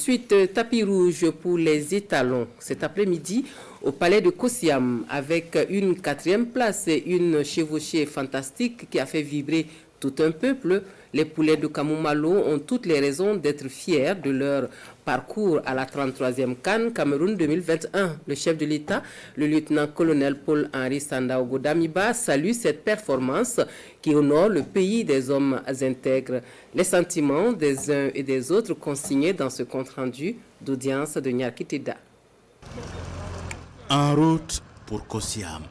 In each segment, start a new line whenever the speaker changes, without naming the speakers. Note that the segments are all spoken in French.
suite, tapis rouge pour les étalons cet après-midi au palais de Kosiam avec une 4e place et une chevauchée fantastique qui a fait vibrer tout un peuple. Les poulets de Kamou-Malo ont toutes les raisons d'être fiers de leur parcours à la 33e CAN Cameroun 2021. Le chef de l'État, le lieutenant-colonel Paul-Henri Sandaogo Damiba, salue cette performance qui honore le pays des hommes intègres. Les sentiments des uns et des autres consignés dans ce compte-rendu d'audience de Nyarkitida.
En route pour Kosiam.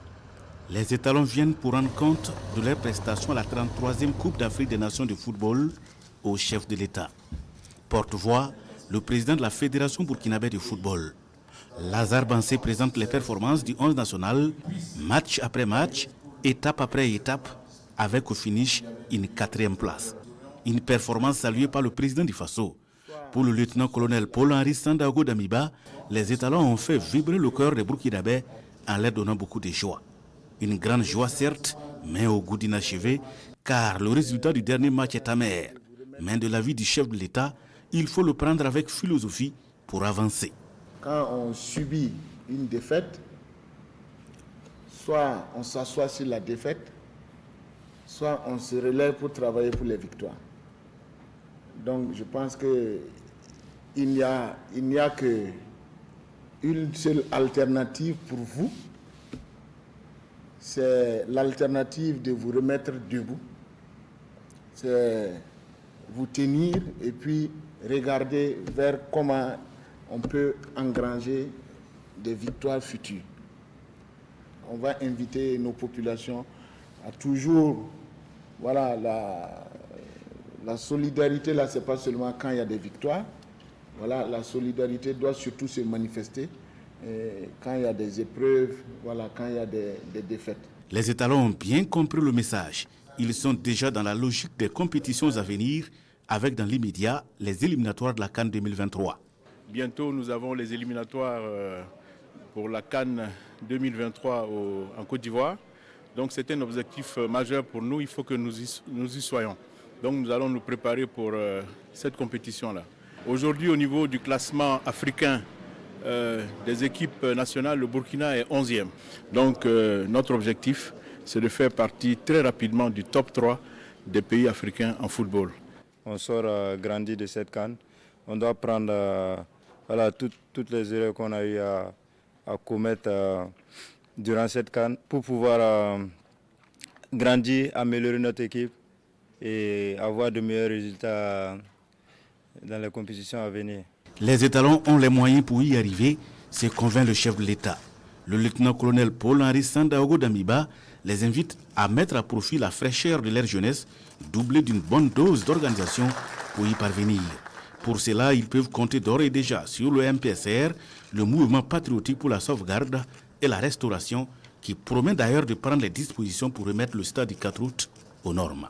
Les étalons viennent pour rendre compte de leurs prestations à la 33e Coupe d'Afrique des Nations de football au chef de l'État. Porte-voix, le président de la Fédération burkinabé de football. Lazare Bansé présente les performances du 11 national, match après match, étape après étape, avec au finish une 4e place. Une performance saluée par le président du Faso. Pour le lieutenant-colonel Paul-Henri Sandaogo Damiba, les étalons ont fait vibrer le cœur des Burkinabés en leur donnant beaucoup de joie. Une grande joie certes, mais au goût d'inachevé, car le résultat du dernier match est amer. Mais de l'avis du chef de l'État, il faut le prendre avec philosophie pour avancer.
Quand on subit une défaite, soit on s'assoit sur la défaite, soit on se relève pour travailler pour les victoires. Donc je pense qu'il n'y a qu'une seule alternative pour vous, c'est l'alternative de vous remettre debout, c'est vous tenir et puis regarder vers comment on peut engranger des victoires futures. On va inviter nos populations à toujours, voilà, la solidarité là, c'est pas seulement quand il y a des victoires. Voilà, la solidarité doit surtout se manifester quand il y a des épreuves, voilà, quand il y a des défaites.
Les étalons ont bien compris le message. Ils sont déjà dans la logique des compétitions à venir, avec dans l'immédiat les éliminatoires de la CAN 2023.
Bientôt, nous avons les éliminatoires pour la CAN 2023 en Côte d'Ivoire. Donc c'est un objectif majeur pour nous, il faut que nous y soyons. Donc nous allons nous préparer pour cette compétition-là. Aujourd'hui, au niveau du classement africain des équipes nationales, le Burkina est 11e. Donc notre objectif, c'est de faire partie très rapidement du top 3 des pays africains en football.
On sort grandi de cette CAN. On doit prendre voilà, toutes les erreurs qu'on a eu à commettre durant cette CAN pour pouvoir grandir, améliorer notre équipe et avoir de meilleurs résultats dans les compétitions à venir.
Les étalons ont les moyens pour y arriver, se convainc le chef de l'État. Le lieutenant-colonel Paul-Henri Sandaogo Damiba les invite à mettre à profit la fraîcheur de leur jeunesse, doublée d'une bonne dose d'organisation pour y parvenir. Pour cela, ils peuvent compter d'ores et déjà sur le MPSR, le mouvement patriotique pour la sauvegarde et la restauration, qui promet d'ailleurs de prendre les dispositions pour remettre le stade du 4 août aux normes.